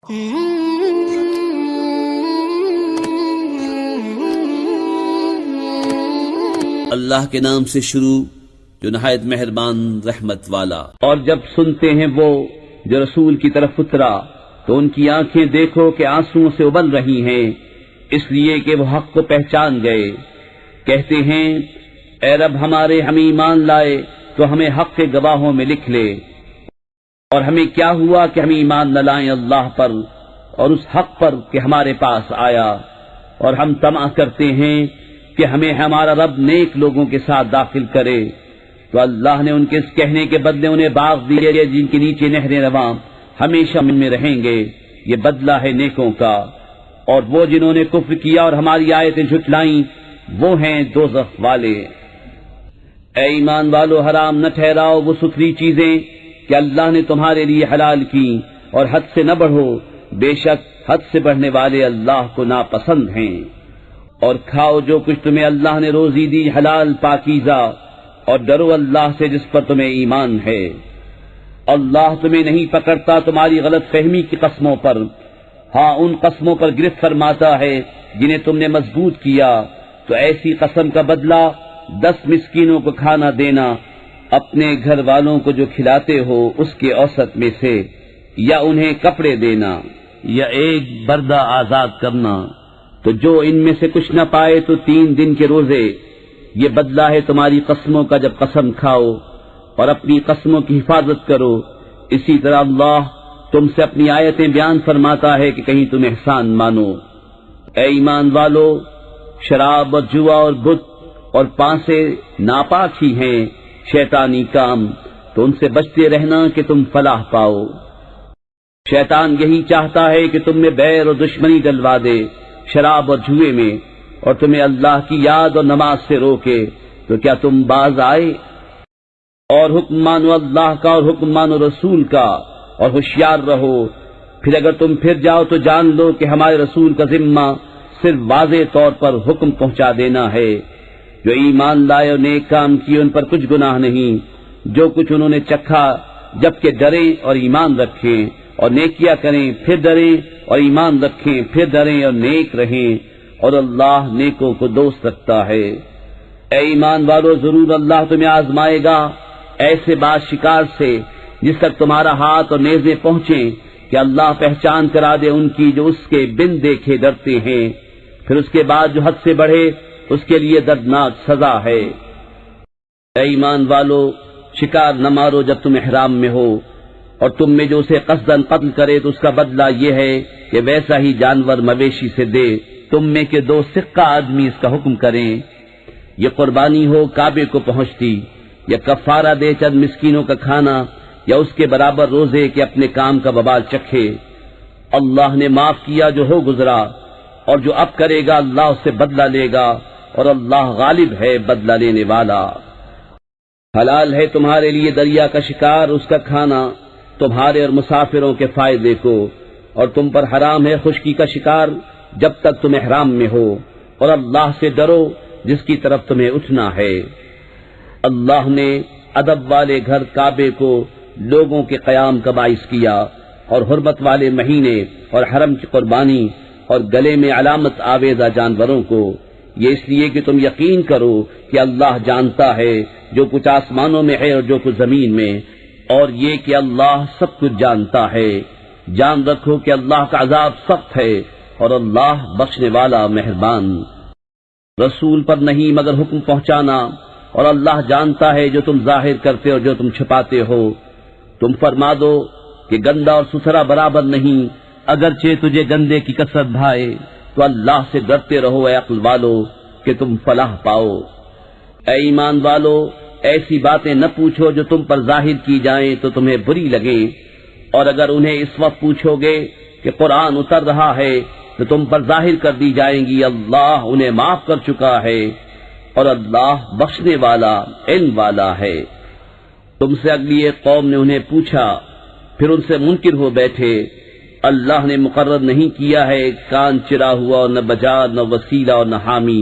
اللہ کے نام سے شروع جو نہایت مہربان رحمت والا۔ اور جب سنتے ہیں وہ جو رسول کی طرف اترا تو ان کی آنکھیں دیکھو کہ آنسوؤں سے ابل رہی ہیں، اس لیے کہ وہ حق کو پہچان گئے۔ کہتے ہیں اے رب ہمارے، ہم ایمان لائے تو ہمیں حق کے گواہوں میں لکھ لے، اور ہمیں کیا ہوا کہ ہم ایمان نہ لائیں اللہ پر اور اس حق پر کہ ہمارے پاس آیا، اور ہم طمع کرتے ہیں کہ ہمیں ہمارا رب نیک لوگوں کے ساتھ داخل کرے۔ تو اللہ نے ان کے اس کہنے کے بدلے انہیں باغ دیے جن کے نیچے نہریں رواں ہمیشہ میں رہیں گے، یہ بدلہ ہے نیکوں کا۔ اور وہ جنہوں نے کفر کیا اور ہماری آیتیں جھٹلائیں وہ ہیں دوزخ والے۔ اے ایمان والو، حرام نہ ٹھہراؤ وہ ستھری چیزیں کہ اللہ نے تمہارے لیے حلال کی، اور حد سے نہ بڑھو، بے شک حد سے بڑھنے والے اللہ کو ناپسند ہیں۔ اور کھاؤ جو کچھ تمہیں اللہ نے روزی دی حلال پاکیزہ، اور ڈرو اللہ سے جس پر تمہیں ایمان ہے۔ اللہ تمہیں نہیں پکڑتا تمہاری غلط فہمی کی قسموں پر، ہاں ان قسموں پر گرفت فرماتا ہے جنہیں تم نے مضبوط کیا۔ تو ایسی قسم کا بدلہ 10 مسکینوں کو کھانا دینا، اپنے گھر والوں کو جو کھلاتے ہو اس کے اوسط میں سے، یا انہیں کپڑے دینا، یا ایک بردہ آزاد کرنا۔ تو جو ان میں سے کچھ نہ پائے تو 3 دن کے روزے، یہ بدلہ ہے تمہاری قسموں کا جب قسم کھاؤ، اور اپنی قسموں کی حفاظت کرو۔ اسی طرح اللہ تم سے اپنی آیتیں بیان فرماتا ہے کہ کہیں تم احسان مانو۔ اے ایمان والو، شراب اور جوا اور بت اور پانسے ناپاک ہی ہیں، شیطانی کام، تو ان سے بچتے رہنا کہ تم فلاح پاؤ۔ شیطان یہی چاہتا ہے کہ تم میں بیر اور دشمنی ڈلوا دے شراب اور جوئے میں، اور تمہیں اللہ کی یاد اور نماز سے روکے، تو کیا تم باز آئے؟ اور حکم مانو اللہ کا اور حکم مانو رسول کا، اور ہوشیار رہو۔ پھر اگر تم پھر جاؤ تو جان لو کہ ہمارے رسول کا ذمہ صرف واضح طور پر حکم پہنچا دینا ہے۔ جو ایمان لائے اور نیک کام کیے ان پر کچھ گناہ نہیں، جو کچھ انہوں نے چکھا، جبکہ ڈریں اور ایمان رکھیں اور نیکیاں کریں، پھر ڈریں اور ایمان رکھیں، پھر ڈریں اور نیک رہیں، اور اللہ نیکوں کو دوست رکھتا ہے۔ اے ایمان والو، ضرور اللہ تمہیں آزمائے گا ایسے بعض شکار سے جس تک تمہارا ہاتھ اور نیزے پہنچیں، کہ اللہ پہچان کرا دے ان کی جو اس کے بن دیکھے ڈرتے ہیں، پھر اس کے بعد جو حد سے بڑھے اس کے لیے دردناک سزا ہے۔ اے ایمان والو، شکار نہ مارو جب تم احرام میں ہو، اور تم میں جو اسے قصداً قتل کرے تو اس کا بدلہ یہ ہے کہ ویسا ہی جانور مویشی سے دے۔ تم میں کے 2 سکہ آدمی اس کا حکم کریں، یہ قربانی ہو کعبے کو پہنچتی، یا کفارہ دے چند مسکینوں کا کھانا، یا اس کے برابر روزے کہ اپنے کام کا وبال چکھے۔ اللہ نے معاف کیا جو ہو گزرا، اور جو اب کرے گا اللہ اس سے بدلہ لے گا، اور اللہ غالب ہے بدلہ لینے والا۔ حلال ہے تمہارے لیے دریا کا شکار، اس کا کھانا تمہارے اور مسافروں کے فائدے کو، اور تم پر حرام ہے خشکی کا شکار جب تک تم احرام میں ہو، اور اللہ سے ڈرو جس کی طرف تمہیں اٹھنا ہے۔ اللہ نے ادب والے گھر کعبے کو لوگوں کے قیام کا باعث کیا، اور حرمت والے مہینے اور حرم کی قربانی اور گلے میں علامت آویزہ جانوروں کو، یہ اس لیے کہ تم یقین کرو کہ اللہ جانتا ہے جو کچھ آسمانوں میں ہے اور جو کچھ زمین میں، اور یہ کہ اللہ سب کچھ جانتا ہے۔ جان رکھو کہ اللہ کا عذاب سخت ہے، اور اللہ بخشنے والا مہربان۔ رسول پر نہیں مگر حکم پہنچانا، اور اللہ جانتا ہے جو تم ظاہر کرتے اور جو تم چھپاتے ہو۔ تم فرما دو کہ گندا اور ستھرا برابر نہیں، اگرچہ تجھے گندے کی کثرت بھائے، تو اللہ سے ڈرتے رہو اے عقل والو کہ تم فلاح پاؤ۔ اے ایمان والو، ایسی باتیں نہ پوچھو جو تم پر ظاہر کی جائیں تو تمہیں بری لگیں، اور اگر انہیں اس وقت پوچھو گے کہ قرآن اتر رہا ہے تو تم پر ظاہر کر دی جائیں گی اللہ انہیں معاف کر چکا ہے، اور اللہ بخشنے والا علم والا ہے۔ تم سے اگلی ایک قوم نے انہیں پوچھا، پھر ان سے منکر ہو بیٹھے، اللہ نے مقرر نہیں کیا ہے کان چرا ہوا اور نہ بجا نہ وسیلہ اور نہ حامی۔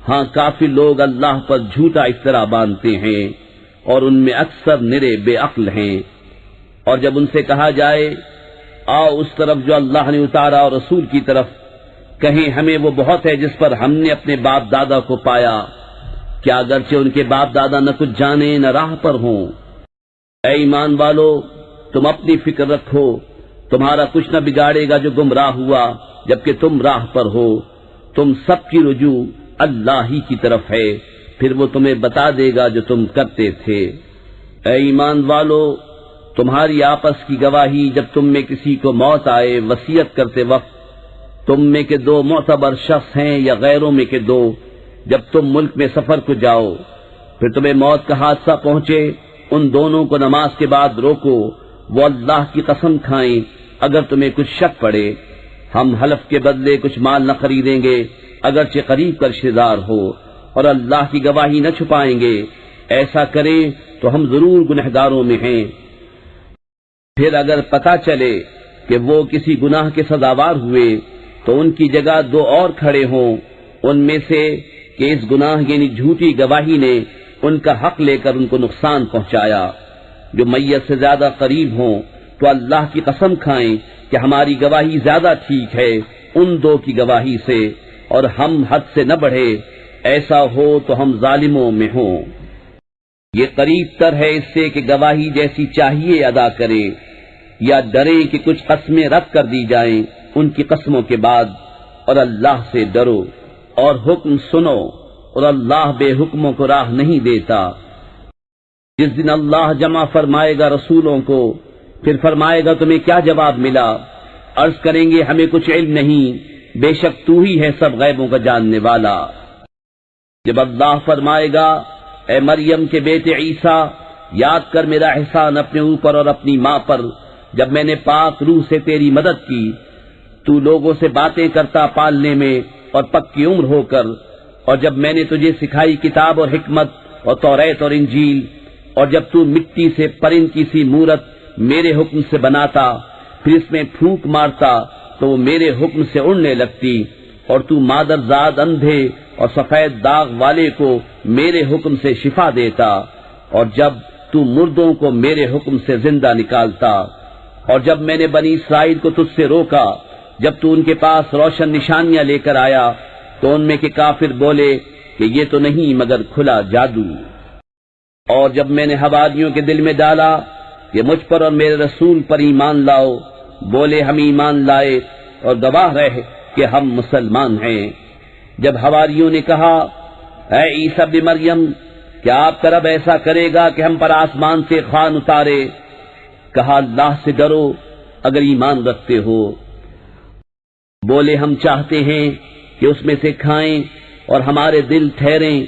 ہاں کافی لوگ اللہ پر جھوٹا افطرا باندھتے ہیں، اور ان میں اکثر نرے بے عقل ہیں۔ اور جب ان سے کہا جائے آؤ اس طرف جو اللہ نے اتارا اور رسول کی طرف، کہیں ہمیں وہ بہت ہے جس پر ہم نے اپنے باپ دادا کو پایا، کیا اگرچہ ان کے باپ دادا نہ کچھ جانے نہ راہ پر ہوں۔ اے ایمان والو، تم اپنی فکر رکھو، تمہارا کچھ نہ بگاڑے گا جو گمراہ ہوا جبکہ تم راہ پر ہو۔ تم سب کی رجوع اللہ ہی کی طرف ہے، پھر وہ تمہیں بتا دے گا جو تم کرتے تھے۔ اے ایمان والو، تمہاری آپس کی گواہی جب تم میں کسی کو موت آئے وصیت کرتے وقت، تم میں کے دو معتبر شخص ہیں یا غیروں میں کے دو، جب تم ملک میں سفر کو جاؤ پھر تمہیں موت کا حادثہ پہنچے، ان دونوں کو نماز کے بعد روکو، وہ اللہ کی قسم کھائیں اگر تمہیں کچھ شک پڑے، ہم حلف کے بدلے کچھ مال نہ خریدیں گے اگرچہ قریب کا رشتہ دار ہو، اور اللہ کی گواہی نہ چھپائیں گے، ایسا کریں تو ہم ضرور گنہگاروں میں ہیں۔ پھر اگر پتہ چلے کہ وہ کسی گناہ کے سزاوار ہوئے تو ان کی جگہ دو اور کھڑے ہوں، ان میں سے کہ اس گناہ یعنی جھوٹی گواہی نے ان کا حق لے کر ان کو نقصان پہنچایا، جو میت سے زیادہ قریب ہوں، تو اللہ کی قسم کھائیں کہ ہماری گواہی زیادہ ٹھیک ہے ان دو کی گواہی سے، اور ہم حد سے نہ بڑھے، ایسا ہو تو ہم ظالموں میں ہوں۔ یہ قریب تر ہے اس سے کہ گواہی جیسی چاہیے ادا کرے، یا ڈریں کہ کچھ قسمیں رد کر دی جائیں ان کی قسموں کے بعد، اور اللہ سے ڈرو اور حکم سنو، اور اللہ بے حکموں کو راہ نہیں دیتا۔ جس دن اللہ جمع فرمائے گا رسولوں کو، پھر فرمائے گا تمہیں کیا جواب ملا؟ عرض کریں گے ہمیں کچھ علم نہیں، بے شک تو ہی ہے سب غیبوں کا جاننے والا۔ جب اللہ فرمائے گا اے مریم کے بیٹے عیسیٰ، یاد کر میرا احسان اپنے اوپر اور اپنی ماں پر، جب میں نے پاک روح سے تیری مدد کی، تو لوگوں سے باتیں کرتا پالنے میں اور پکی عمر ہو کر، اور جب میں نے تجھے سکھائی کتاب اور حکمت اور توریت اور انجیل، اور جب تو مٹی سے پرند کی سی مورت میرے حکم سے بناتا، پھر اس میں پھونک مارتا تو وہ میرے حکم سے اڑنے لگتی، اور تو مادر زاد اندھے اور سفید داغ والے کو میرے حکم سے شفا دیتا، اور جب تو مردوں کو میرے حکم سے زندہ نکالتا، اور جب میں نے بنی اسرائیل کو تجھ سے روکا، جب تو ان کے پاس روشن نشانیاں لے کر آیا، تو ان میں کے کافر بولے کہ یہ تو نہیں مگر کھلا جادو۔ اور جب میں نے حواریوں کے دل میں ڈالا کہ مجھ پر اور میرے رسول پر ایمان لاؤ، بولے ہم ایمان لائے، اور گواہ رہے کہ ہم مسلمان ہیں۔ جب حواریوں نے کہا اے عیسیٰ ابن مریم، کیا آپ کا رب ایسا کرے گا کہ ہم پر آسمان سے خوان اتارے؟ کہا اللہ سے ڈرو اگر ایمان رکھتے ہو۔ بولے ہم چاہتے ہیں کہ اس میں سے کھائیں اور ہمارے دل ٹھہریں،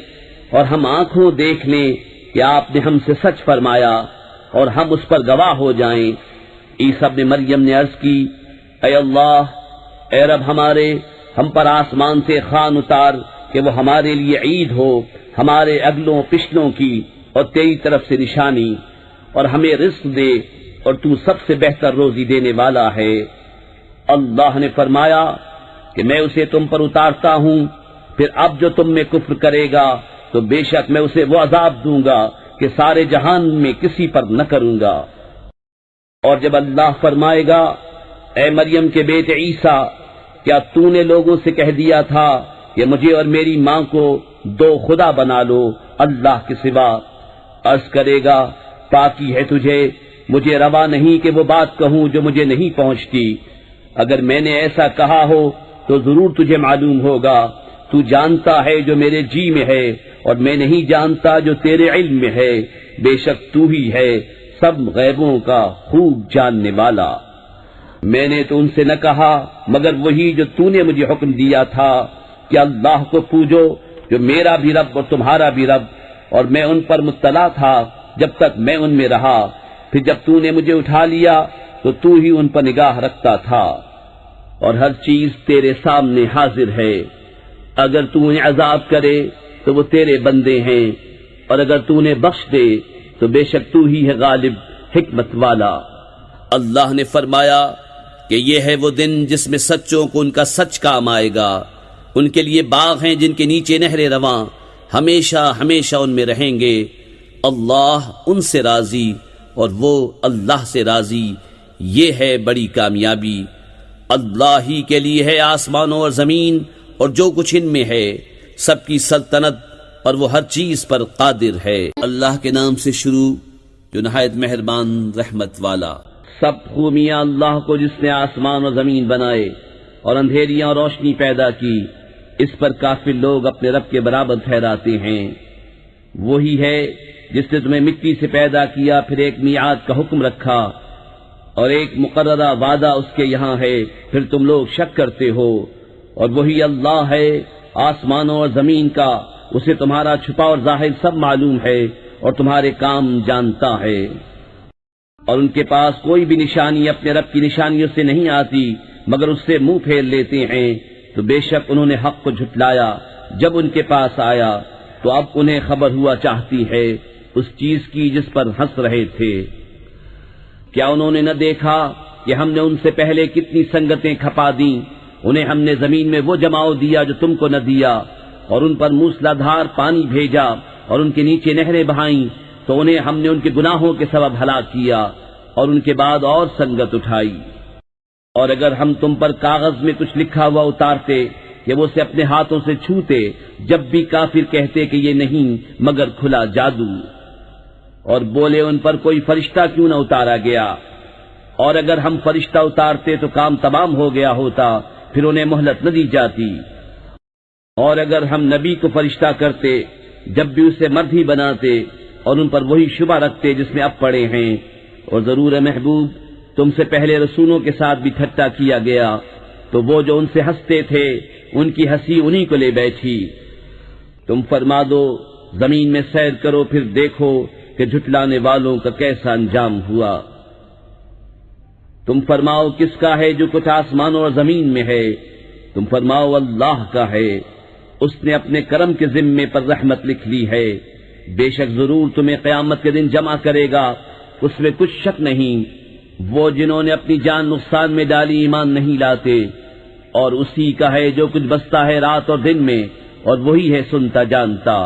اور ہم آنکھوں دیکھ لیں کہ آپ نے ہم سے سچ فرمایا، اور ہم اس پر گواہ ہو جائیں۔ عیسیٰ ابن مریم نے عرض کی اے اللہ، اے رب ہمارے، ہم پر آسمان سے خوان اتار کہ وہ ہمارے لیے عید ہو، ہمارے اگلوں پچھلوں کی، اور تیری طرف سے نشانی، اور ہمیں رزق دے، اور تو سب سے بہتر روزی دینے والا ہے۔ اللہ نے فرمایا کہ میں اسے تم پر اتارتا ہوں، پھر اب جو تم میں کفر کرے گا تو بے شک میں اسے وہ عذاب دوں گا کہ سارے جہان میں کسی پر نہ کروں گا۔ اور جب اللہ فرمائے گا اے مریم کے بیٹے عیسیٰ، کیا تو نے لوگوں سے کہہ دیا تھا کہ مجھے اور میری ماں کو دو خدا بنا لو اللہ کے سوا؟ عرض کرے گا پاکی ہے تجھے، مجھے روا نہیں کہ وہ بات کہوں جو مجھے نہیں پہنچتی، اگر میں نے ایسا کہا ہو تو ضرور تجھے معلوم ہوگا، تو جانتا ہے جو میرے جی میں ہے، اور میں نہیں جانتا جو تیرے علم میں ہے، بے شک تو ہی ہے سب غیبوں کا خوب جاننے والا۔ میں نے تو ان سے نہ کہا مگر وہی جو تو نے مجھے حکم دیا تھا کہ اللہ کو پوجو جو میرا بھی رب اور تمہارا بھی رب، اور میں ان پر مطلع تھا جب تک میں ان میں رہا، پھر جب تو نے مجھے اٹھا لیا تو تو ہی ان پر نگاہ رکھتا تھا، اور ہر چیز تیرے سامنے حاضر ہے۔ اگر تو انہیں عذاب کرے تو وہ تیرے بندے ہیں، اور اگر تو انہیں بخش دے تو بے شک تو ہی ہے غالب حکمت والا۔ اللہ نے فرمایا کہ یہ ہے وہ دن جس میں سچوں کو ان کا سچ کام آئے گا، ان کے لیے باغ ہیں جن کے نیچے نہریں رواں، ہمیشہ ہمیشہ ان میں رہیں گے، اللہ ان سے راضی اور وہ اللہ سے راضی، یہ ہے بڑی کامیابی۔ اللہ ہی کے لیے ہے آسمانوں اور زمین اور جو کچھ ان میں ہے، سب کی سلطنت، اور وہ ہر چیز پر قادر ہے۔ اللہ کے نام سے شروع جو نہایت مہربان رحمت والا۔ سب خوبیاں اللہ کو جس نے آسمان اور زمین بنائے اور اندھیریاں اور روشنی پیدا کی، اس پر کافر لوگ اپنے رب کے برابر ٹھہراتے ہیں۔ وہی ہے جس نے تمہیں مٹی سے پیدا کیا، پھر ایک میعاد کا حکم رکھا اور ایک مقررہ وعدہ اس کے یہاں ہے، پھر تم لوگ شک کرتے ہو۔ اور وہی اللہ ہے آسمانوں اور زمین کا، اسے تمہارا چھپا اور ظاہر سب معلوم ہے اور تمہارے کام جانتا ہے۔ اور ان کے پاس کوئی بھی نشانی اپنے رب کی نشانیوں سے نہیں آتی مگر اس سے منہ پھیر لیتے ہیں، تو بے شک انہوں نے حق کو جھٹلایا جب ان کے پاس آیا، تو اب انہیں خبر ہوا چاہتی ہے اس چیز کی جس پر ہنس رہے تھے۔ کیا انہوں نے نہ دیکھا کہ ہم نے ان سے پہلے کتنی سنگتیں کھپا دیں، انہیں ہم نے زمین میں وہ جماؤ دیا جو تم کو نہ دیا، اور ان پر موسلا دھار پانی بھیجا اور ان کے نیچے نہریں بہائیں، تو انہیں ہم نے ان کے گناہوں کے سبب ہلاک کیا اور ان کے بعد اور سنگت اٹھائی۔ اور اگر ہم تم پر کاغذ میں کچھ لکھا ہوا اتارتے کہ وہ اسے اپنے ہاتھوں سے چھوتے، جب بھی کافر کہتے کہ یہ نہیں مگر کھلا جادو، اور بولے ان پر کوئی فرشتہ کیوں نہ اتارا گیا، اور اگر ہم فرشتہ اتارتے تو کام تمام ہو گیا ہوتا، پھر انہیں مہلت نہ دی جاتی۔ اور اگر ہم نبی کو فرشتہ کرتے جب بھی اسے مرد ہی بناتے اور ان پر وہی شبہ رکھتے جس میں اب پڑے ہیں، اور ضرور ہے محبوب تم سے پہلے رسولوں کے ساتھ بھی ٹھٹا کیا گیا، تو وہ جو ان سے ہنستے تھے ان کی ہنسی انہی کو لے بیٹھی۔ تم فرما دو زمین میں سیر کرو، پھر دیکھو کہ جھٹلانے والوں کا کیسا انجام ہوا۔ تم فرماؤ کس کا ہے جو کچھ آسمانوں اور زمین میں ہے؟ تم فرماؤ اللہ کا ہے، اس نے اپنے کرم کے ذمے پر رحمت لکھ لی ہے، بے شک ضرور تمہیں قیامت کے دن جمع کرے گا، اس میں کچھ شک نہیں۔ وہ جنہوں نے اپنی جان نقصان میں ڈالی ایمان نہیں لاتے، اور اسی کا ہے جو کچھ بستا ہے رات اور دن میں، اور وہی ہے سنتا جانتا۔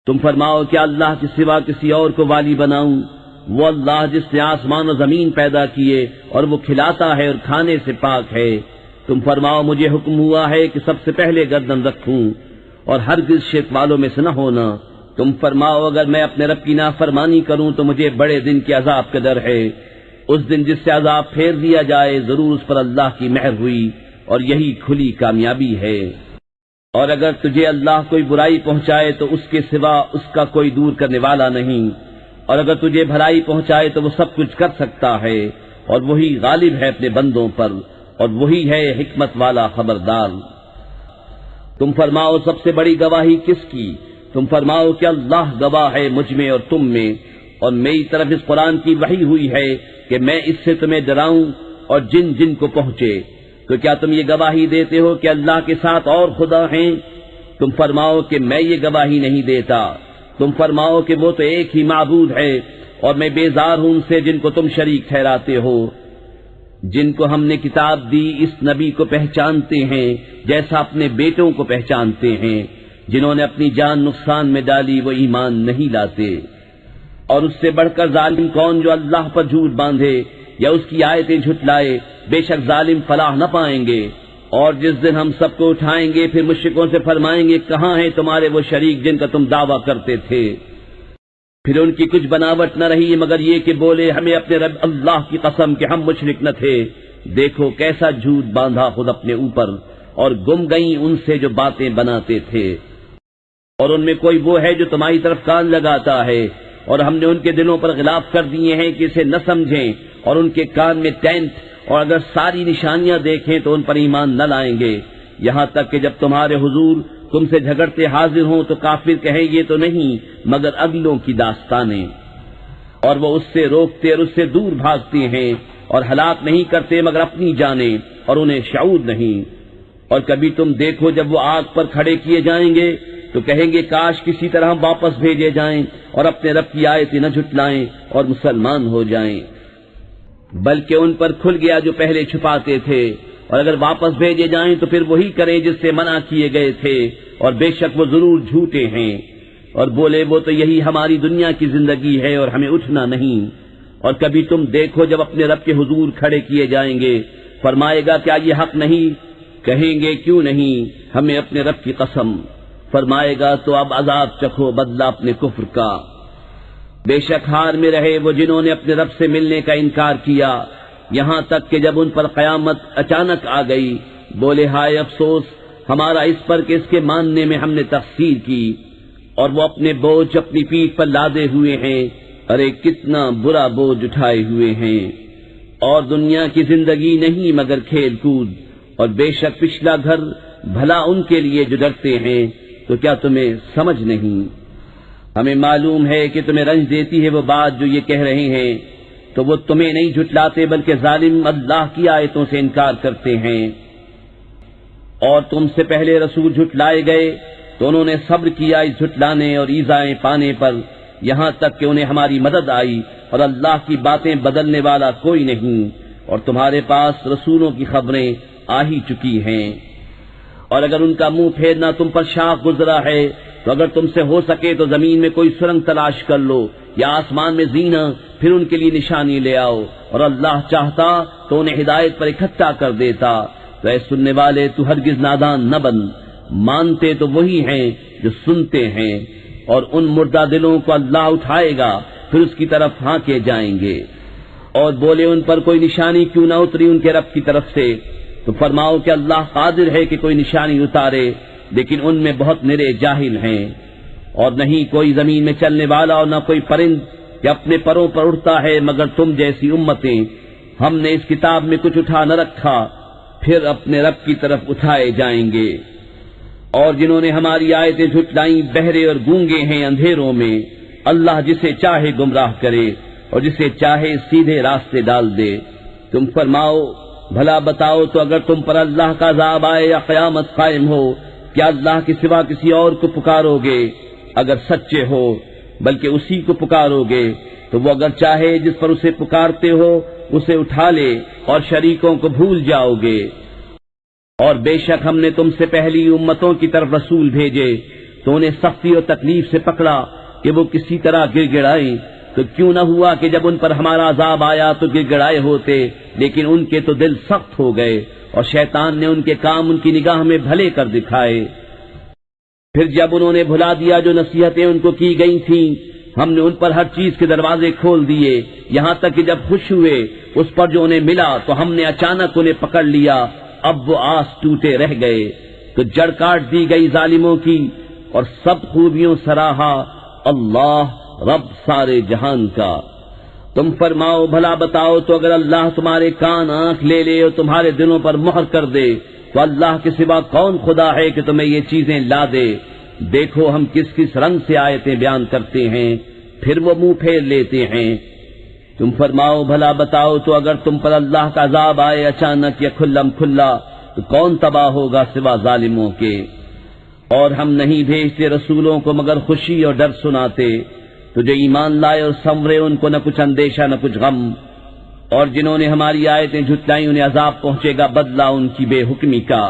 تم فرماؤ کیا اللہ کے سوا کسی اور کو والی بناؤں؟ وہ اللہ جس نے آسمان و زمین پیدا کیے اور وہ کھلاتا ہے اور کھانے سے پاک ہے۔ تم فرماؤ مجھے حکم ہوا ہے کہ سب سے پہلے گردن رکھوں اور ہرگز شرک والوں میں سے نہ ہونا۔ تم فرماؤ اگر میں اپنے رب کی نافرمانی کروں تو مجھے بڑے دن کے عذاب کا ڈر ہے، اس دن جس سے عذاب پھیر دیا جائے، ضرور اس پر اللہ کی مہر ہوئی اور یہی کھلی کامیابی ہے۔ اور اگر تجھے اللہ کوئی برائی پہنچائے تو اس کے سوا اس کا کوئی دور کرنے والا نہیں، اور اگر تجھے بھلائی پہنچائے تو وہ سب کچھ کر سکتا ہے، اور وہی غالب ہے اپنے بندوں پر، اور وہی ہے حکمت والا خبردار۔ تم فرماؤ سب سے بڑی گواہی کس کی؟ تم فرماؤ کہ اللہ گواہ ہے مجھ میں اور تم میں، اور میری طرف اس قرآن کی وحی ہوئی ہے کہ میں اس سے تمہیں ڈراؤں اور جن جن کو پہنچے۔ تو کیا تم یہ گواہی دیتے ہو کہ اللہ کے ساتھ اور خدا ہیں؟ تم فرماؤ کہ میں یہ گواہی نہیں دیتا۔ تم فرماؤ کہ وہ تو ایک ہی معبود ہے، اور میں بیزار ہوں ان سے جن کو تم شریک ٹھہراتے ہو۔ جن کو ہم نے کتاب دی اس نبی کو پہچانتے ہیں جیسا اپنے بیٹوں کو پہچانتے ہیں، جنہوں نے اپنی جان نقصان میں ڈالی وہ ایمان نہیں لاتے۔ اور اس سے بڑھ کر ظالم کون جو اللہ پر جھوٹ باندھے یا اس کی آیتیں جھٹلائے، بے شک ظالم فلاح نہ پائیں گے۔ اور جس دن ہم سب کو اٹھائیں گے پھر مشرکوں سے فرمائیں گے کہاں ہیں تمہارے وہ شریک جن کا تم دعویٰ کرتے تھے؟ پھر ان کی کچھ بناوٹ نہ رہی مگر یہ کہ بولے ہمیں اپنے رب اللہ کی قسم کہ ہم مشرک نہ تھے۔ دیکھو کیسا جھوٹ باندھا خود اپنے اوپر، اور گم گئیں ان سے جو باتیں بناتے تھے۔ اور ان میں کوئی وہ ہے جو تمہاری طرف کان لگاتا ہے، اور ہم نے ان کے دلوں پر غلاف کر دیے ہیں کہ اسے نہ سمجھیں، اور ان کے کان میں ٹینٹ، اور اگر ساری نشانیاں دیکھیں تو ان پر ایمان نہ لائیں گے، یہاں تک کہ جب تمہارے حضور تم سے جھگڑتے حاضر ہوں تو کافر کہیں یہ تو نہیں مگر اگلوں کی داستانیں، اور وہ اس سے روکتے اور اس سے دور بھاگتے ہیں، اور ہلاک نہیں کرتے مگر اپنی جانیں، اور انہیں شعور نہیں۔ اور کبھی تم دیکھو جب وہ آگ پر کھڑے کیے جائیں گے تو کہیں گے کاش کسی طرح ہم واپس بھیجے جائیں اور اپنے رب کی آیتیں نہ جھٹلائیں اور مسلمان ہو جائیں، بلکہ ان پر کھل گیا جو پہلے چھپاتے تھے، اور اگر واپس بھیجے جائیں تو پھر وہی کریں جس سے منع کیے گئے تھے، اور بے شک وہ ضرور جھوٹے ہیں۔ اور بولے وہ تو یہی ہماری دنیا کی زندگی ہے اور ہمیں اٹھنا نہیں، اور کبھی تم دیکھو جب اپنے رب کے حضور کھڑے کیے جائیں گے، فرمائے گا کیا یہ حق نہیں؟ کہیں گے کیوں نہیں، ہمیں اپنے رب کی قسم۔ فرمائے گا تو اب عذاب چکھو بدلہ اپنے کفر کا۔ بے شک ہار میں رہے وہ جنہوں نے اپنے رب سے ملنے کا انکار کیا، یہاں تک کہ جب ان پر قیامت اچانک آ گئی، بولے ہائے افسوس ہمارا اس پر کہ اس کے ماننے میں ہم نے تقصیر کی، اور وہ اپنے بوجھ اپنی پیٹھ پر لادے ہوئے ہیں، ارے کتنا برا بوجھ اٹھائے ہوئے ہیں۔ اور دنیا کی زندگی نہیں مگر کھیل کود، اور بے شک پچھلا گھر بھلا ان کے لیے جو ڈرتے ہیں، تو کیا تمہیں سمجھ نہیں؟ ہمیں معلوم ہے کہ تمہیں رنج دیتی ہے وہ بات جو یہ کہہ رہے ہیں، تو وہ تمہیں نہیں جھٹلاتے بلکہ ظالم اللہ کی آیتوں سے انکار کرتے ہیں۔ اور تم سے پہلے رسول جھٹلائے گئے تو انہوں نے صبر کیا اس جھٹلانے اور ایذائیں پانے پر، یہاں تک کہ انہیں ہماری مدد آئی، اور اللہ کی باتیں بدلنے والا کوئی نہیں، اور تمہارے پاس رسولوں کی خبریں آ ہی چکی ہیں۔ اور اگر ان کا منہ پھیرنا تم پر شاق گزرا ہے تو اگر تم سے ہو سکے تو زمین میں کوئی سرنگ تلاش کر لو یا آسمان میں زینہ، پھر ان کے لیے نشانی لے آؤ، اور اللہ چاہتا تو انہیں ہدایت پر اکٹھا کر دیتا۔ تو اے سننے والے تو ہرگز نادان نہ بن، مانتے تو وہی ہیں جو سنتے ہیں، اور ان مردہ دلوں کو اللہ اٹھائے گا پھر اس کی طرف ہانکے جائیں گے۔ اور بولے ان پر کوئی نشانی کیوں نہ اتری ان کے رب کی طرف سے؟ تو فرماؤ کہ اللہ قادر ہے کہ کوئی نشانی اتارے، لیکن ان میں بہت نرے جاہل ہیں۔ اور نہیں کوئی زمین میں چلنے والا اور نہ کوئی پرند کہ اپنے پروں پر اڑتا ہے مگر تم جیسی امتیں، ہم نے اس کتاب میں کچھ اٹھا نہ رکھا، پھر اپنے رب کی طرف اٹھائے جائیں گے۔ اور جنہوں نے ہماری آیتیں جھٹلائیں بہرے اور گونگے ہیں اندھیروں میں، اللہ جسے چاہے گمراہ کرے اور جسے چاہے سیدھے راستے ڈال دے۔ تم فرماؤ بھلا بتاؤ تو اگر تم پر اللہ کا عذاب آئے یا قیامت قائم ہو، کیا اللہ کے سوا کسی اور کو پکارو گے؟ اگر سچے ہو بلکہ اسی کو پکارو گے تو وہ اگر چاہے جس پر اسے پکارتے ہو اسے اٹھا لے اور شریکوں کو بھول جاؤ گے۔ اور بے شک ہم نے تم سے پہلی امتوں کی طرف رسول بھیجے تو انہیں سختی اور تکلیف سے پکڑا کہ وہ کسی طرح گر گڑائیں، تو کیوں نہ ہوا کہ جب ان پر ہمارا عذاب آیا تو گر گڑائے ہوتے، لیکن ان کے تو دل سخت ہو گئے اور شیطان نے ان کے کام ان کی نگاہ میں بھلے کر دکھائے۔ پھر جب انہوں نے بھلا دیا جو نصیحتیں ان کو کی گئی تھیں، ہم نے ان پر ہر چیز کے دروازے کھول دیے، یہاں تک کہ جب خوش ہوئے اس پر جو انہیں ملا تو ہم نے اچانک انہیں پکڑ لیا، اب وہ آس ٹوٹے رہ گئے، تو جڑ کاٹ دی گئی ظالموں کی، اور سب خوبیوں سراہا اللہ رب سارے جہان کا۔ تم فرماؤ بھلا بتاؤ تو اگر اللہ تمہارے کان آنکھ لے لے اور تمہارے دلوں پر مہر کر دے تو اللہ کے سوا کون خدا ہے کہ تمہیں یہ چیزیں لا دے؟ دیکھو ہم کس کس رنگ سے آیتیں بیان کرتے ہیں، پھر وہ منہ پھیر لیتے ہیں۔ تم فرماؤ بھلا بتاؤ تو اگر تم پر اللہ کا عذاب آئے اچانک یا کھلم کھلا تو کون تباہ ہوگا سوا ظالموں کے؟ اور ہم نہیں بھیجتے رسولوں کو مگر خوشی اور ڈر سناتے، تو جو ایمان لائے اور سنورے ان کو نہ کچھ اندیشہ نہ کچھ غم، اور جنہوں نے ہماری آیتیں جھٹلائیں انہیں عذاب پہنچے گا بدلہ ان کی بے حکمی کا۔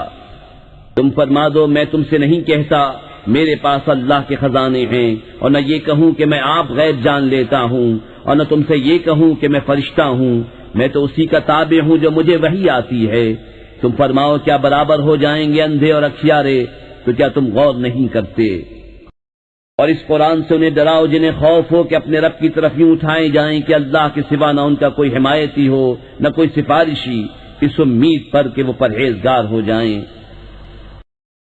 تم فرما دو میں تم سے نہیں کہتا میرے پاس اللہ کے خزانے ہیں، اور نہ یہ کہوں کہ میں آپ غیب جان لیتا ہوں، اور نہ تم سے یہ کہوں کہ میں فرشتہ ہوں، میں تو اسی کا تابع ہوں جو مجھے وحی آتی ہے۔ تم فرماؤ کیا برابر ہو جائیں گے اندھے اور اکھیارے؟ تو کیا تم غور نہیں کرتے؟ اور اس قرآن سے انہیں ڈراؤ جنہیں خوف ہو کہ اپنے رب کی طرف یوں اٹھائے جائیں کہ اللہ کے سوا نہ ان کا کوئی حمایتی ہو نہ کوئی سفارشی، اس امید پر کہ وہ پرہیزگار ہو جائیں۔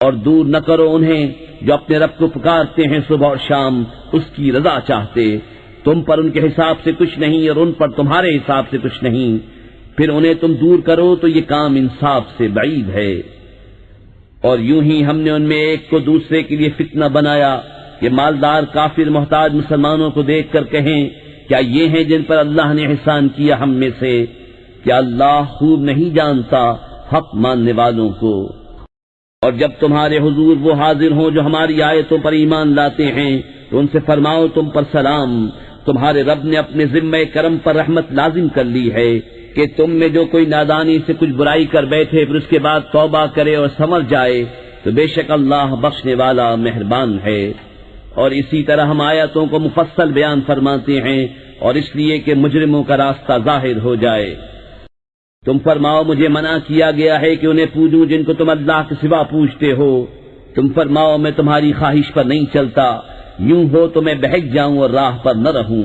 اور دور نہ کرو انہیں جو اپنے رب کو پکارتے ہیں صبح اور شام اس کی رضا چاہتے، تم پر ان کے حساب سے کچھ نہیں اور ان پر تمہارے حساب سے کچھ نہیں، پھر انہیں تم دور کرو تو یہ کام انصاف سے بعید ہے۔ اور یوں ہی ہم نے ان میں ایک کو دوسرے کے لیے فتنہ بنایا کہ مالدار کافر محتاج مسلمانوں کو دیکھ کر کہیں کیا یہ ہیں جن پر اللہ نے احسان کیا ہم میں سے؟ کیا اللہ خوب نہیں جانتا حق ماننے والوں کو؟ اور جب تمہارے حضور وہ حاضر ہوں جو ہماری آیتوں پر ایمان لاتے ہیں تو ان سے فرماؤ تم پر سلام، تمہارے رب نے اپنے ذمہ کرم پر رحمت لازم کر لی ہے کہ تم میں جو کوئی نادانی سے کچھ برائی کر بیٹھے پھر اس کے بعد توبہ کرے اور سنور جائے تو بے شک اللہ بخشنے والا مہربان ہے۔ اور اسی طرح ہم آیتوں کو مفصل بیان فرماتے ہیں، اور اس لیے کہ مجرموں کا راستہ ظاہر ہو جائے۔ تم فرماؤ مجھے منع کیا گیا ہے کہ انہیں پوجوں جن کو تم اللہ کے سوا پوجتے ہو۔ تم فرماؤ میں تمہاری خواہش پر نہیں چلتا، یوں ہو تو میں بہک جاؤں اور راہ پر نہ رہوں۔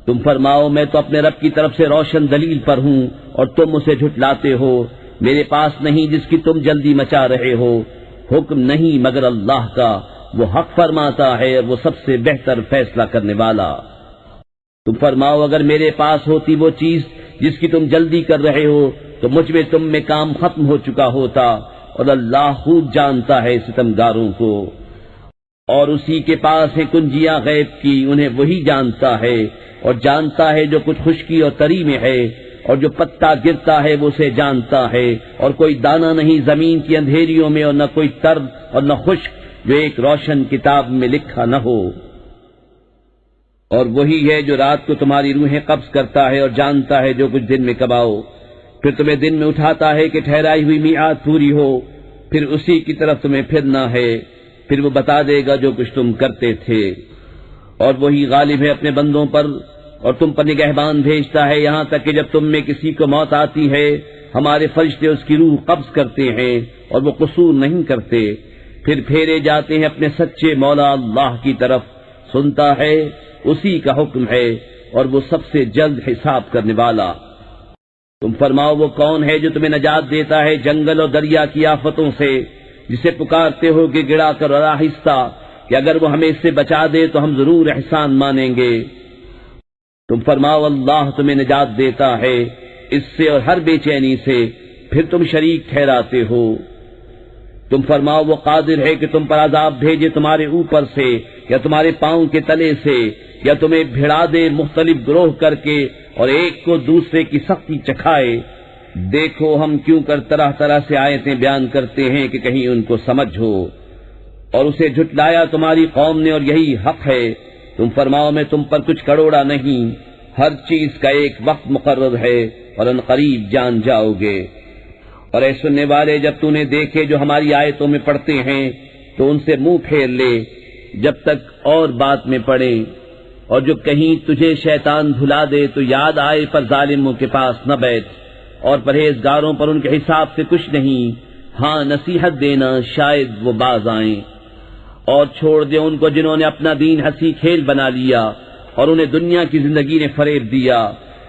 تم فرماؤ میں تو اپنے رب کی طرف سے روشن دلیل پر ہوں اور تم اسے جھٹلاتے ہو۔ میرے پاس نہیں جس کی تم جلدی مچا رہے ہو، حکم نہیں مگر اللہ کا، وہ حق فرماتا ہے اور وہ سب سے بہتر فیصلہ کرنے والا۔ تم فرماؤ اگر میرے پاس ہوتی وہ چیز جس کی تم جلدی کر رہے ہو تو مجھ میں تم میں کام ختم ہو چکا ہوتا، اور اللہ خوب جانتا ہے ستمگاروں کو۔ اور اسی کے پاس ہے کنجیاں غیب کی، انہیں وہی جانتا ہے، اور جانتا ہے جو کچھ خشکی اور تری میں ہے، اور جو پتا گرتا ہے وہ اسے جانتا ہے، اور کوئی دانہ نہیں زمین کی اندھیریوں میں، اور نہ کوئی تر اور نہ خشک جو ایک روشن کتاب میں لکھا نہ ہو۔ اور وہی ہے جو رات کو تمہاری روحیں قبض کرتا ہے اور جانتا ہے جو کچھ دن میں کماؤ، پھر تمہیں دن میں اٹھاتا ہے کہ ٹھہرائی ہوئی میعاد پوری ہو، پھر اسی کی طرف تمہیں پھرنا ہے، پھر وہ بتا دے گا جو کچھ تم کرتے تھے۔ اور وہی غالب ہے اپنے بندوں پر، اور تم پر نگہبان بھیجتا ہے، یہاں تک کہ جب تم میں کسی کو موت آتی ہے ہمارے فرشتے اس کی روح قبض کرتے ہیں اور وہ قصور نہیں کرتے، پھر پھیرے جاتے ہیں اپنے سچے مولا اللہ کی طرف، سنتا ہے اسی کا حکم ہے اور وہ سب سے جلد حساب کرنے والا۔ تم فرماؤ وہ کون ہے جو تمہیں نجات دیتا ہے جنگل اور دریا کی آفتوں سے، جسے پکارتے ہو کہ گڑا کر اور آہستہ کہ اگر وہ ہمیں اس سے بچا دے تو ہم ضرور احسان مانیں گے۔ تم فرماؤ اللہ تمہیں نجات دیتا ہے اس سے اور ہر بے چینی سے، پھر تم شریک ٹھہراتے ہو۔ تم فرماؤ وہ قادر ہے کہ تم پر عذاب بھیجے تمہارے اوپر سے یا تمہارے پاؤں کے تلے سے، یا تمہیں بھڑا دے مختلف گروہ کر کے اور ایک کو دوسرے کی سختی چکھائے۔ دیکھو ہم کیوں کر طرح طرح سے آیتیں بیان کرتے ہیں کہ کہیں ان کو سمجھ ہو۔ اور اسے جھٹلایا تمہاری قوم نے اور یہی حق ہے۔ تم فرماؤ میں تم پر کچھ کروڑا نہیں، ہر چیز کا ایک وقت مقرر ہے اور ان قریب جان جاؤ گے۔ اور اے سننے والے جب تو نے دیکھے جو ہماری آیتوں میں پڑھتے ہیں تو ان سے منہ پھیر لے جب تک اور بات میں پڑے، اور جو کہیں تجھے شیطان بھلا دے تو یاد آئے پر ظالموں کے پاس نہ بیٹھ، اور پرہیزگاروں پر ان کے حساب سے کچھ نہیں، ہاں نصیحت دینا شاید وہ باز آئیں۔ اور چھوڑ دے ان کو جنہوں نے اپنا دین ہنسی کھیل بنا لیا اور انہیں دنیا کی زندگی نے فریب دیا،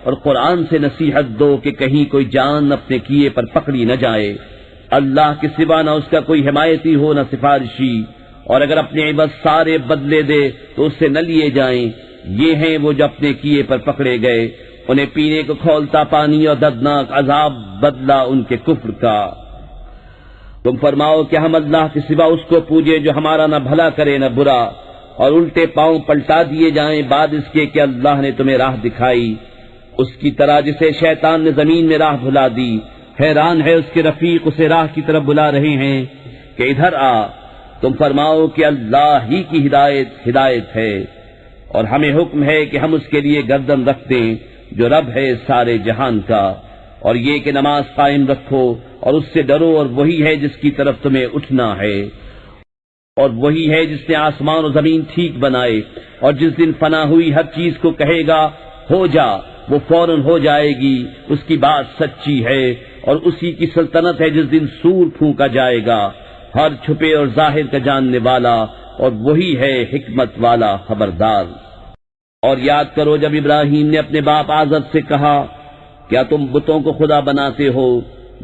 اور قرآن سے نصیحت دو کہ کہیں کوئی جان اپنے کیے پر پکڑی نہ جائے۔ اللہ کے سوا نہ اس کا کوئی حمایتی ہو نہ سفارشی، اور اگر اپنے عوض سارے بدلے دے تو اس سے نہ لیے جائیں۔ یہ ہیں وہ جو اپنے کیے پر پکڑے گئے، انہیں پینے کو کھولتا پانی اور دردناک عذاب بدلہ ان کے کفر کا۔ تم فرماؤ کہ ہم اللہ کے سوا اس کو پوجے جو ہمارا نہ بھلا کرے نہ برا، اور الٹے پاؤں پلٹا دیے جائیں بعد اس کے کہ اللہ نے تمہیں راہ دکھائی، اس کی طرح جسے شیطان نے زمین میں راہ بھلا دی۔ حیران ہے اس کے رفیق اسے راہ کی طرف بلا رہے ہیں کہ ادھر آ۔ تم فرماؤ کہ اللہ ہی کی ہدایت ہے، اور ہمیں حکم ہے کہ ہم اس کے لیے گردن رکھ دیں جو رب ہے سارے جہان کا، اور یہ کہ نماز قائم رکھو اور اس سے ڈرو، اور وہی ہے جس کی طرف تمہیں اٹھنا ہے، اور وہی ہے جس نے آسمان و زمین ٹھیک بنائے، اور جس دن فنا ہوئی ہر چیز کو کہے گا ہو جا، وہ فوراً ہو جائے گی، اس کی بات سچی ہے، اور اسی کی سلطنت ہے جس دن سور پھونکا جائے گا، ہر چھپے اور ظاہر کا جاننے والا، اور وہی ہے حکمت والا خبردار۔ اور یاد کرو جب ابراہیم نے اپنے باپ آزر سے کہا کیا تم بتوں کو خدا بناتے ہو؟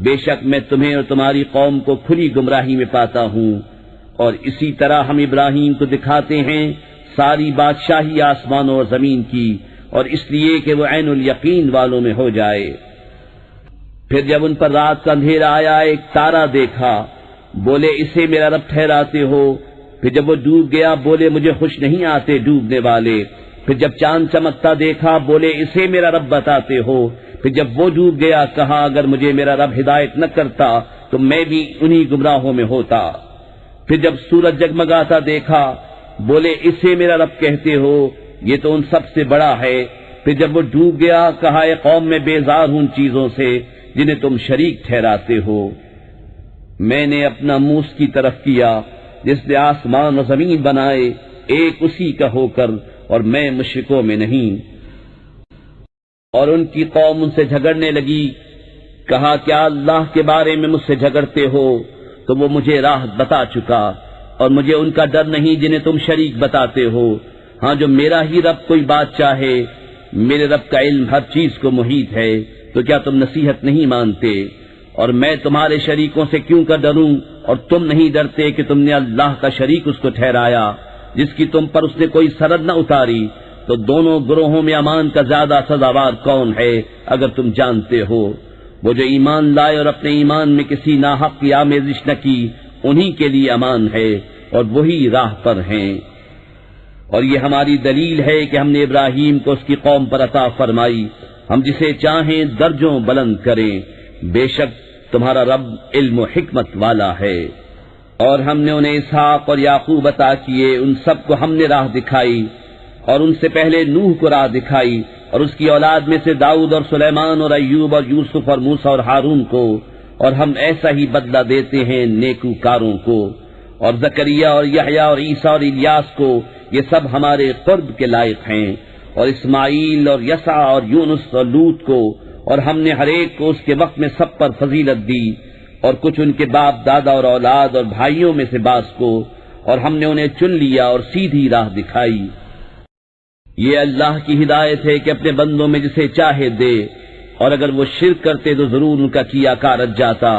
بے شک میں تمہیں اور تمہاری قوم کو کھلی گمراہی میں پاتا ہوں۔ اور اسی طرح ہم ابراہیم کو دکھاتے ہیں ساری بادشاہی آسمانوں اور زمین کی، اور اس لیے کہ وہ عین الیقین والوں میں ہو جائے۔ پھر جب ان پر رات کا اندھیرا آیا ایک تارا دیکھا، بولے اسے میرا رب ٹھہراتے ہو۔ پھر جب وہ ڈوب گیا بولے مجھے خوش نہیں آتے ڈوبنے والے۔ پھر جب چاند چمکتا دیکھا بولے اسے میرا رب بتاتے ہو۔ پھر جب وہ ڈوب گیا کہا اگر مجھے میرا رب ہدایت نہ کرتا تو میں بھی انہی گمراہوں میں ہوتا۔ پھر جب سورج جگمگاتا دیکھا بولے اسے میرا رب کہتے ہو، یہ تو ان سب سے بڑا ہے۔ پھر جب وہ ڈوب گیا کہا اے قوم میں بیزار ہوں ان چیزوں سے جنہیں تم شریک ٹھہراتے ہو۔ میں نے اپنا منہ اس کی طرف کیا جس نے آسمان و زمین بنائے، ایک اسی کا ہو کر اور میں مشرکوں میں نہیں۔ اور ان کی قوم ان سے جھگڑنے لگی، کہا کیا اللہ کے بارے میں مجھ سے جھگڑتے ہو؟ تو وہ مجھے راہ بتا چکا، اور مجھے ان کا ڈر نہیں جنہیں تم شریک بتاتے ہو۔ ہاں جو میرا ہی رب کوئی بات چاہے، میرے رب کا علم ہر چیز کو محیط ہے، تو کیا تم نصیحت نہیں مانتے؟ اور میں تمہارے شریکوں سے کیوں کر ڈروں، اور تم نہیں ڈرتے کہ تم نے اللہ کا شریک اس کو ٹھہرایا جس کی تم پر اس نے کوئی سرحد نہ اتاری۔ تو دونوں گروہوں میں امان کا زیادہ سزاوار کون ہے اگر تم جانتے ہو؟ وہ جو ایمان لائے اور اپنے ایمان میں کسی ناحق کی آمیزش نہ کی، انہی کے لیے امان ہے اور وہی راہ پر ہیں۔ اور یہ ہماری دلیل ہے کہ ہم نے ابراہیم کو اس کی قوم پر عطا فرمائی، ہم جسے چاہیں درجوں بلند کریں، بے شک تمہارا رب علم و حکمت والا ہے۔ اور ہم نے انہیں اسحاق اور یعقوب عطا کیے، ان سب کو ہم نے راہ دکھائی، اور ان سے پہلے نوح کو راہ دکھائی، اور اس کی اولاد میں سے داؤد اور سلیمان اور ایوب اور یوسف اور موسیٰ اور ہارون کو، اور ہم ایسا ہی بدلہ دیتے ہیں نیکوکاروں کو۔ اور زکریا اور یحییٰ اور عیسیٰ اور الیاس کو، یہ سب ہمارے قرب کے لائق ہیں، اور اسماعیل اور یسع اور یونس اور لوط کو، اور ہم نے ہر ایک کو اس کے وقت میں سب پر فضیلت دی، اور کچھ ان کے باپ دادا اور اولاد اور بھائیوں میں سے بعض کو، اور ہم نے انہیں چن لیا اور سیدھی راہ دکھائی۔ یہ اللہ کی ہدایت ہے کہ اپنے بندوں میں جسے چاہے دے، اور اگر وہ شرک کرتے تو ضرور ان کا کیا کار رچ جاتا۔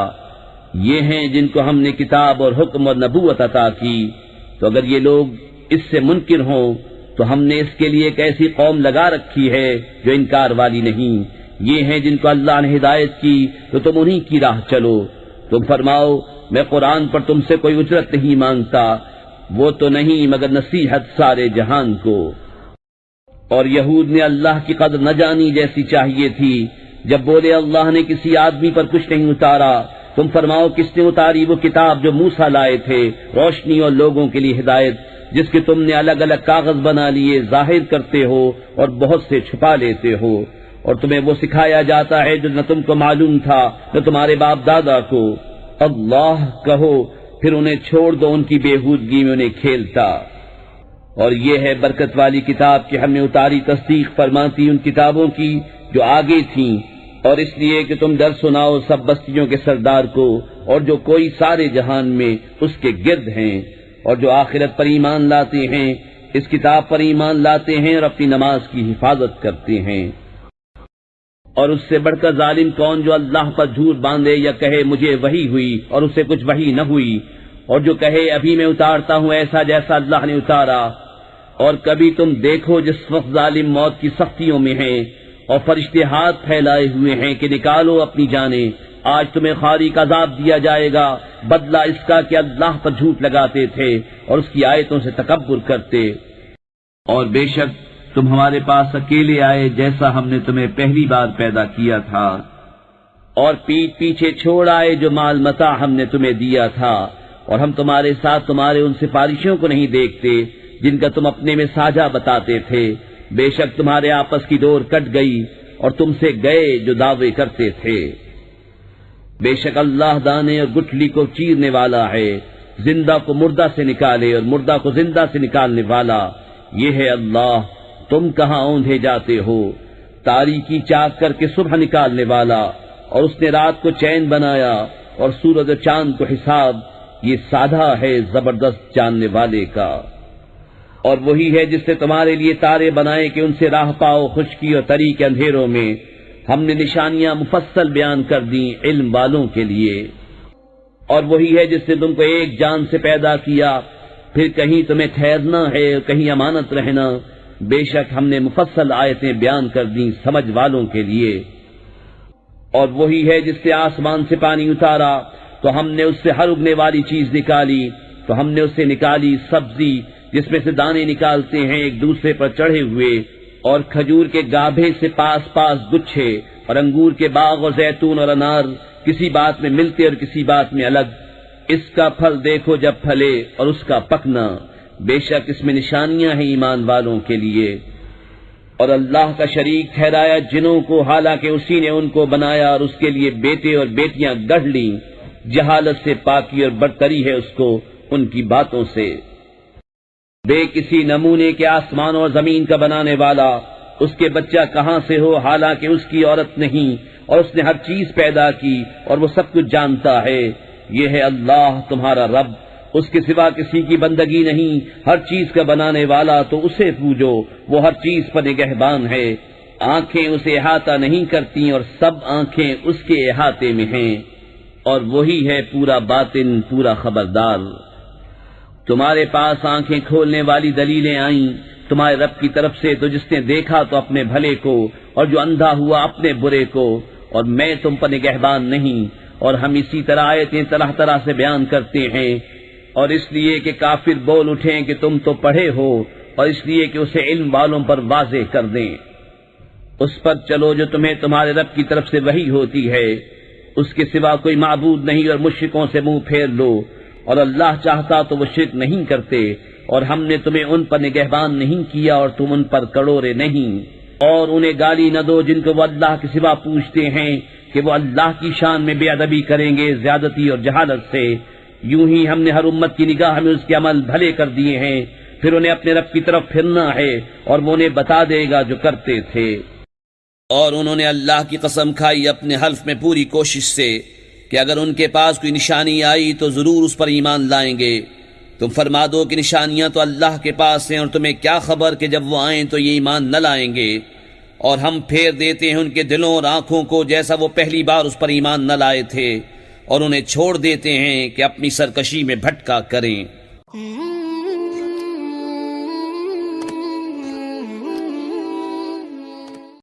یہ ہیں جن کو ہم نے کتاب اور حکم اور نبوت عطا کی، تو اگر یہ لوگ اس سے منکر ہوں تو ہم نے اس کے لیے ایک ایسی قوم لگا رکھی ہے جو انکار والی نہیں۔ یہ ہیں جن کو اللہ نے ہدایت کی تو تم انہی کی راہ چلو۔ تم فرماؤ میں قرآن پر تم سے کوئی اجرت نہیں مانگتا، وہ تو نہیں مگر نصیحت سارے جہان کو۔ اور یہود نے اللہ کی قدر نہ جانی جیسی چاہیے تھی، جب بولے اللہ نے کسی آدمی پر کچھ نہیں اتارا۔ تم فرماؤ کس نے اتاری وہ کتاب جو موسیٰ لائے تھے، روشنی اور لوگوں کے لیے ہدایت، جس کے تم نے الگ الگ کاغذ بنا لیے، ظاہر کرتے ہو اور بہت سے چھپا لیتے ہو، اور تمہیں وہ سکھایا جاتا ہے جو نہ تم کو معلوم تھا نہ تمہارے باپ دادا کو۔ اللہ کہو پھر انہیں چھوڑ دو ان کی بےہودگی میں انہیں کھیلتا۔ اور یہ ہے برکت والی کتاب کہ ہم نے اتاری تصدیق فرماتی ان کتابوں کی جو آگے تھیں، اور اس لیے کہ تم ڈر سناؤ سب بستیوں کے سردار کو، اور جو کوئی سارے جہان میں اس کے گرد ہیں، اور جو آخرت پر ایمان لاتے ہیں، اس کتاب پر ایمان لاتے ہیں اور اپنی نماز کی حفاظت کرتے ہیں۔ اور اس سے بڑھ کر ظالم کون جو اللہ پر جھوٹ باندھے یا کہے مجھے وحی ہوئی اور اسے کچھ وحی نہ ہوئی، اور جو کہے ابھی میں اتارتا ہوں ایسا جیسا اللہ نے اتارا۔ اور کبھی تم دیکھو جس وقت ظالم موت کی سختیوں میں ہیں اور فرشتے ہاتھ پھیلائے ہوئے ہیں کہ نکالو اپنی جانیں، آج تمہیں خاری کا عذاب دیا جائے گا، بدلہ اس کا کہ اللہ پر جھوٹ لگاتے تھے اور اس کی آیتوں سے تکبر کرتے۔ اور بے شک تم ہمارے پاس اکیلے آئے جیسا ہم نے تمہیں پہلی بار پیدا کیا تھا، اور پیٹ پیچھے چھوڑ آئے جو مال متاع ہم نے تمہیں دیا تھا، اور ہم تمہارے ساتھ تمہارے ان سفارشوں کو نہیں دیکھتے جن کا تم اپنے میں ساجھا بتاتے تھے۔ بے شک تمہارے آپس کی ڈور کٹ گئی اور تم سے گئے جو دعوے کرتے تھے۔ بے شک اللہ دانے اور گٹھلی کو چیرنے والا ہے، زندہ کو مردہ سے نکالے اور مردہ کو زندہ سے نکالنے والا، یہ ہے اللہ۔ تم کہاں اوندھے جاتے ہو؟ تاریکی چاک کر کے صبح نکالنے والا، اور اس نے رات کو چین بنایا اور سورج و چاند کو حساب، یہ سادہ ہے زبردست جاننے والے کا۔ اور وہی ہے جس نے تمہارے لیے تارے بنائے کہ ان سے راہ پاؤ خشکی اور تری کے اندھیروں میں، ہم نے نشانیاں مفصل بیان کر دیں علم والوں کے لیے۔ اور وہی ہے جس نے تم کو ایک جان سے پیدا کیا، پھر کہیں تمہیں ٹھہرنا ہے اور کہیں امانت رہنا، بے شک ہم نے مفصل آیتیں بیان کر دیں سمجھ والوں کے لیے۔ اور وہی ہے جس نے آسمان سے پانی اتارا تو ہم نے اس سے ہر اگنے والی چیز نکالی، تو ہم نے اس سے نکالی سبزی جس میں سے دانے نکالتے ہیں ایک دوسرے پر چڑھے ہوئے، اور کھجور کے گابھے سے پاس پاس گچھے، اور انگور کے باغ اور زیتون اور انار، کسی بات میں ملتے اور کسی بات میں الگ۔ اس کا پھل دیکھو جب پھلے اور اس کا پکنا، بے شک اس میں نشانیاں ہیں ایمان والوں کے لیے۔ اور اللہ کا شریک ٹھہرایا جنوں کو، حالانکہ اسی نے ان کو بنایا اور اس کے لیے بیٹے اور بیٹیاں گڑھ لیں، جہالت سے پاکی اور برتری ہے اس کو ان کی باتوں سے۔ بے کسی نمونے کے آسمان اور زمین کا بنانے والا، اس کے بچہ کہاں سے ہو حالانکہ اس کی عورت نہیں، اور اس نے ہر چیز پیدا کی اور وہ سب کچھ جانتا ہے۔ یہ ہے اللہ تمہارا رب، اس کے سوا کسی کی بندگی نہیں، ہر چیز کا بنانے والا، تو اسے پوجو، وہ ہر چیز پر نگہبان ہے۔ آنکھیں اسے احاطہ نہیں کرتی اور سب آنکھیں اس کے احاطے میں ہیں، اور وہی ہے پورا باطن، پورا خبردار۔ تمہارے پاس آنکھیں کھولنے والی دلیلیں آئیں تمہارے رب کی طرف سے، تو جس نے دیکھا تو اپنے بھلے کو، اور جو اندھا ہوا اپنے برے کو، اور میں تم پر نگہبان نہیں۔ اور ہم اسی طرح آیتیں طرح طرح سے بیان کرتے ہیں، اور اس لیے کہ کافر بول اٹھیں کہ تم تو پڑھے ہو، اور اس لیے کہ اسے علم والوں پر واضح کر دیں۔ اس پر چلو جو تمہیں تمہارے رب کی طرف سے وحی ہوتی ہے، اس کے سوا کوئی معبود نہیں، اور مشرکوں سے منہ پھیر لو، اور اللہ چاہتا تو وہ شرک نہیں کرتے، اور ہم نے تمہیں ان پر نگہبان نہیں کیا اور تم ان پر کڑورے نہیں۔ اور انہیں گالی نہ دو جن کو وہ اللہ کے سوا پوچھتے ہیں کہ وہ اللہ کی شان میں بے ادبی کریں گے زیادتی اور جہالت سے۔ یوں ہی ہم نے ہر امت کی نگاہ میں اس کے عمل بھلے کر دیے ہیں، پھر انہیں اپنے رب کی طرف پھرنا ہے، اور وہ انہیں بتا دے گا جو کرتے تھے۔ اور انہوں نے اللہ کی قسم کھائی اپنے حلف میں پوری کوشش سے کہ اگر ان کے پاس کوئی نشانی آئی تو ضرور اس پر ایمان لائیں گے۔ تم فرما دو کہ نشانیاں تو اللہ کے پاس ہیں، اور تمہیں کیا خبر کہ جب وہ آئیں تو یہ ایمان نہ لائیں گے۔ اور ہم پھیر دیتے ہیں ان کے دلوں اور آنکھوں کو جیسا وہ پہلی بار اس پر ایمان نہ لائے تھے، اور انہیں چھوڑ دیتے ہیں کہ اپنی سرکشی میں بھٹکا کریں۔